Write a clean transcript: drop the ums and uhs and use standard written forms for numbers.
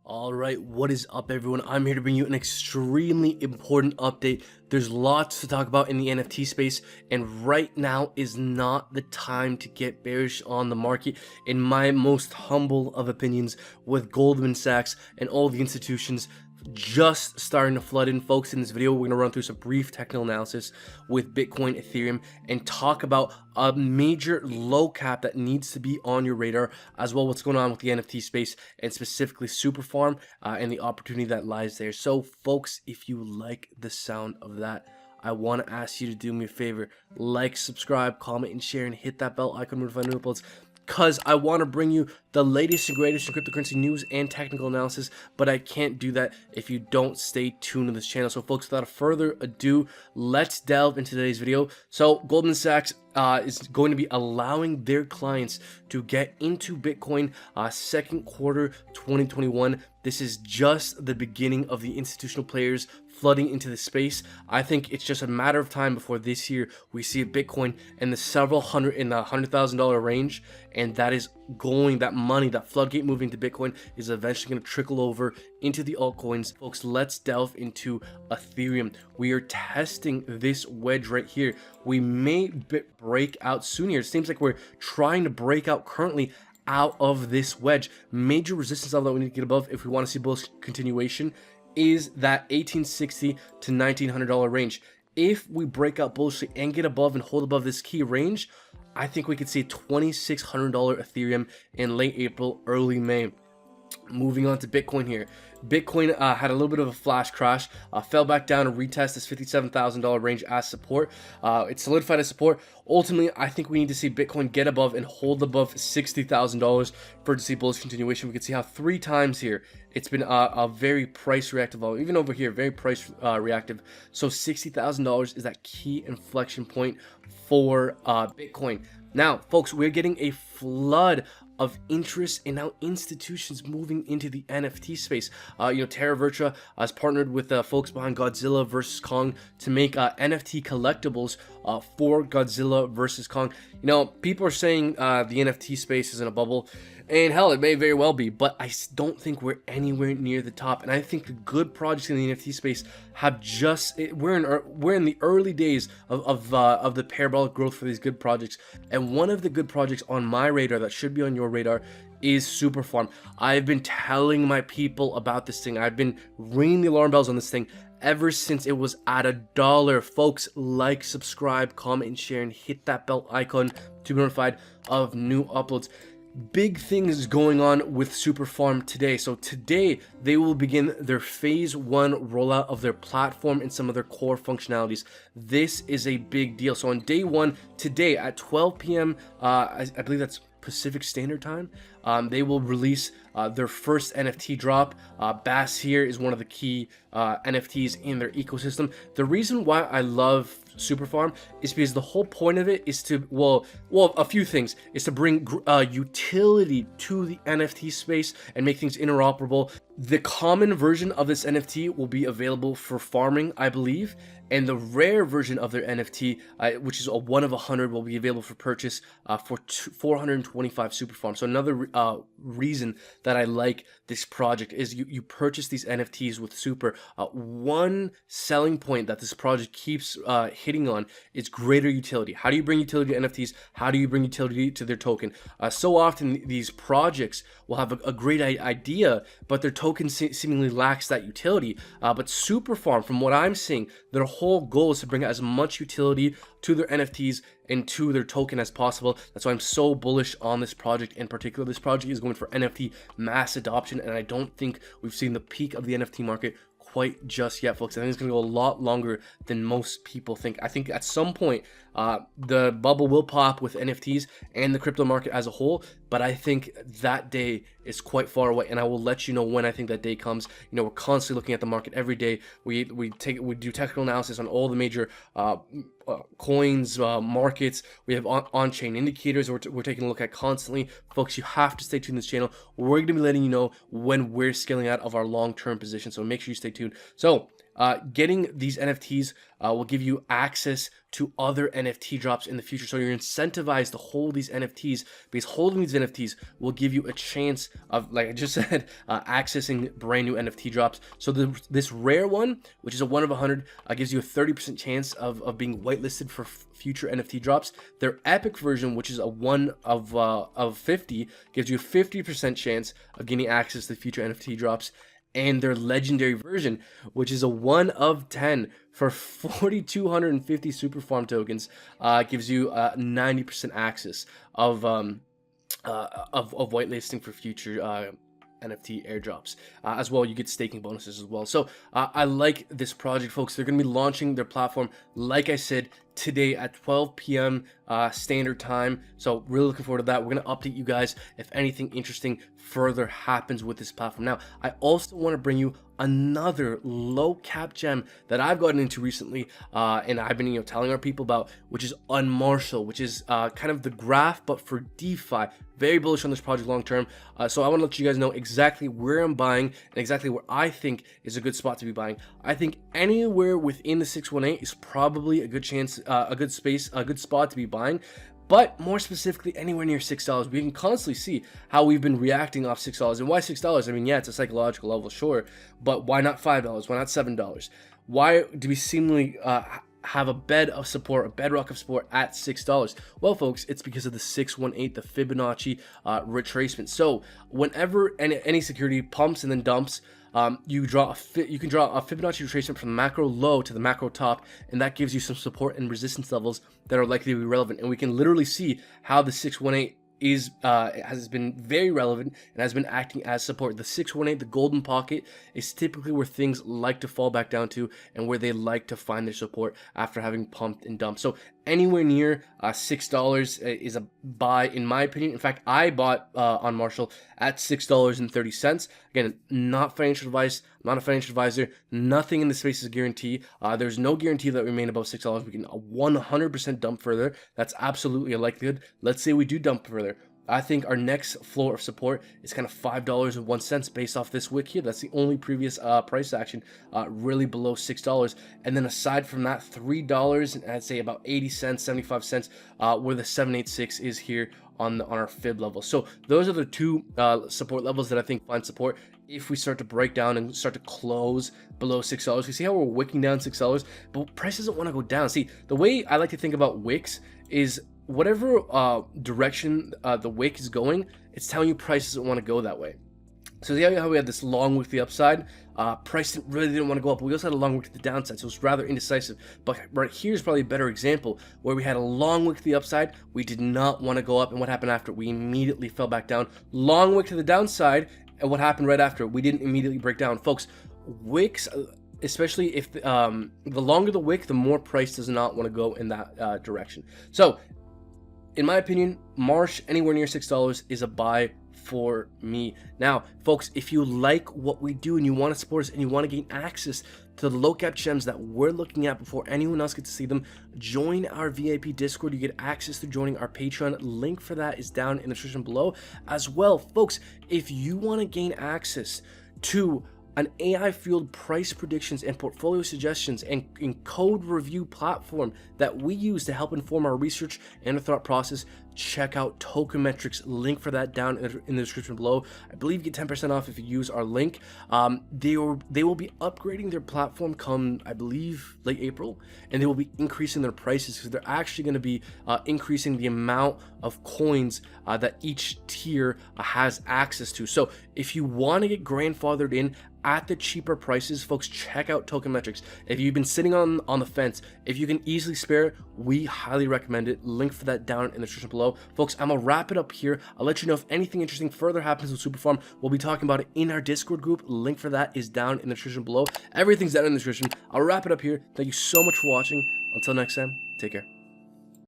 All right, what is up, everyone? I'm here to bring you an extremely important update. There's lots to talk about in the NFT space, and right now is not the time to get bearish on the market, in my most humble of opinions, with Goldman Sachs and all the institutions just starting to flood in. Folks, in this video we're going to run through some brief technical analysis with Bitcoin, Ethereum, and talk about a major low cap that needs to be on your radar, as well what's going on with the NFT space and specifically SuperFarm and the opportunity that lies there. So folks, if you like the sound of that, I want to ask you to do me a favor: like, subscribe, comment, and share, and hit that bell icon to notify new uploads, because I want to bring you the latest and greatest in cryptocurrency news and technical analysis, but I can't do that if you don't stay tuned to this channel. So folks, without further ado, let's delve into today's video. So Goldman Sachs is going to be allowing their clients to get into Bitcoin second quarter 2021. This is just the beginning of the institutional players flooding into the space. I think it's just a matter of time before this year we see a Bitcoin in the $100,000 range, and that is going, that money, that floodgate moving to Bitcoin is eventually going to trickle over into the altcoins. Folks, let's delve into Ethereum. We are testing this wedge right here. We may break out soon here. It seems like we're trying to break out currently out of this wedge. Major resistance level that we need to get above if we want to see bullish continuation is that $1,860 to $1,900 range. If we break out bullishly and get above and hold above this key range, I think we could see $2,600 Ethereum in late April, early May. Moving on to Bitcoin here. Bitcoin had a little bit of a flash crash, fell back down and retest this $57,000 range as support. It solidified as support. Ultimately, I think we need to see Bitcoin get above and hold above $60,000 for it to see bullish continuation. We can see how 3 times here it's been a very price reactive, even over here, very price reactive. So $60,000 is that key inflection point for Bitcoin. Now, folks, we're getting a flood of interest and now institutions moving into the NFT space. Terra Virtua has partnered with folks behind Godzilla vs. Kong to make NFT collectibles for Godzilla vs. Kong. You know, people are saying the NFT space is in a bubble, and hell, it may very well be, but I don't think we're anywhere near the top. And I think the good projects in the NFT space have we're in the early days of the parabolic growth for these good projects. And one of the good projects on my radar that should be on your radar is SuperFarm. I've been telling my people about this thing. I've been ringing the alarm bells on this thing ever since it was at $1. Folks, like, subscribe, comment, and share, and hit that bell icon to be notified of new uploads. Big things going on with SuperFarm today. So today they will begin their phase 1 rollout of their platform and some of their core functionalities. This is a big deal. So on day 1 today at 12 p.m. I believe that's Pacific Standard Time, they will release their first NFT drop. Bass here is one of the key NFTs in their ecosystem. The reason why I love SuperFarm is because the whole point of it is to, well, a few things, is to bring utility to the NFT space and make things interoperable. The common version of this NFT will be available for farming, I believe, and the rare version of their NFT, which is a 1 of 100, will be available for purchase for 425 SuperFarm. So another reason that I like this project is you purchase these NFTs with Super. One selling point that this project keeps hitting on is greater utility. How do you bring utility to NFTs? How do you bring utility to their token? So often these projects will have a great idea, but their token seemingly lacks that utility. But SuperFarm, from what I'm seeing, their whole goal is to bring as much utility to their NFTs and to their token as possible. That's why I'm so bullish on this project in particular. This project is going for NFT mass adoption, and I don't think we've seen the peak of the NFT market quite just yet, folks. I think it's going to go a lot longer than most people think. I think at some point the bubble will pop with NFTs and the crypto market as a whole, but I think that day is quite far away, and I will let you know when I think that day comes. You know, we're constantly looking at the market every day. We do technical analysis on all the major coins, markets. We have on-chain indicators we're taking a look at constantly. Folks, you have to stay tuned to this channel. We're going to be letting you know when we're scaling out of our long-term position, so make sure you stay tuned. So getting these NFTs will give you access to other NFT drops in the future. So you're incentivized to hold these NFTs, because holding these NFTs will give you a chance of, like I just said, accessing brand new NFT drops. So this rare one, which is a 1 of 100, gives you a 30% chance of being whitelisted for future NFT drops. Their epic version, which is a 1 of 50, gives you a 50% chance of getting access to future NFT drops. And their legendary version, which is a 1 of 10 for 4,250 SuperFarm tokens, gives you 90% access of whitelisting for future NFT airdrops. As well, you get staking bonuses as well. So I like this project, folks. They're going to be launching their platform, like I said, today at 12 p.m. Standard time. So really looking forward to that. We're going to update you guys if anything interesting further happens with this platform. Now, I also want to bring you another low cap gem that I've gotten into recently, and I've been telling our people about, which is Unmarshal, which is kind of the graph but for DeFi. Very bullish on this project long term. So I want to let you guys know exactly where I'm buying and exactly where I think is a good spot to be buying. I think anywhere within the 618 is probably a good chance, a good spot to be buying. But more specifically, anywhere near $6, we can constantly see how we've been reacting off $6. And why $6? I mean, yeah, it's a psychological level, sure, but why not $5? Why not $7? Why do we seemingly have a bed of support, a bedrock of support at $6? Well, folks, it's because of the 618, the Fibonacci retracement. So whenever any security pumps and then dumps, you can draw a Fibonacci retracement from the macro low to the macro top, and that gives you some support and resistance levels that are likely to be relevant. And we can literally see how the 618 has been very relevant and has been acting as support. The 618, the golden pocket, is typically where things like to fall back down to, and where they like to find their support after having pumped and dumped. So anywhere near $6 is a buy, in my opinion. In fact, I bought on Marshall at $6.30. Again, not financial advice. I'm not a financial advisor. Nothing in the space is a guarantee. There's no guarantee that we remain above $6. We can 100% dump further. That's absolutely a likelihood. Let's say we do dump further. I think our next floor of support is kind of $5.01 based off this wick here. That's the only previous price action really below $6. And then aside from that, $3 and I'd say about 80 cents, 75 cents, where the 786 is here on our fib level. So those are the two support levels that I think find support. If we start to break down and start to close below $6, you see how we're wicking down $6, but price doesn't want to go down. See, the way I like to think about wicks is whatever direction the wick is going, it's telling you price doesn't want to go that way. So see how we had this long wick to the upside? Price really didn't want to go up, but we also had a long wick to the downside, so it's rather indecisive. But right here's probably a better example where we had a long wick to the upside, we did not want to go up, and what happened after? We immediately fell back down. Long wick to the downside, and what happened right after? We didn't immediately break down. Folks, wicks, especially if the longer the wick, the more price does not want to go in that direction. So in my opinion, MARSH anywhere near $6 is a buy for me. Now, folks, if you like what we do and you want to support us and you want to gain access to the low cap gems that we're looking at before anyone else gets to see them, join our VIP Discord. You get access to joining our Patreon. Link for that is down in the description below. As well, folks, if you want to gain access to an AI-fueled price predictions and portfolio suggestions and code review platform that we use to help inform our research and our thought process, check out Tokenmetrics. Link for that down in the description below. I believe you get 10% off if you use our link. They will be upgrading their platform come, I believe, late April, and they will be increasing their prices because they're actually going to be increasing the amount of coins that each tier has access to. So if you want to get grandfathered in at the cheaper prices, folks, check out Tokenmetrics. If you've been sitting on the fence, if you can easily spare it, we highly recommend it. Link for that down in the description below. Folks, I'm gonna wrap it up here. I'll let you know if anything interesting further happens with SuperFarm. We'll be talking about it in our Discord group. Link for that is down in the description below. Everything's down in the description. I'll wrap it up here. Thank you so much for watching. Until next time, take care.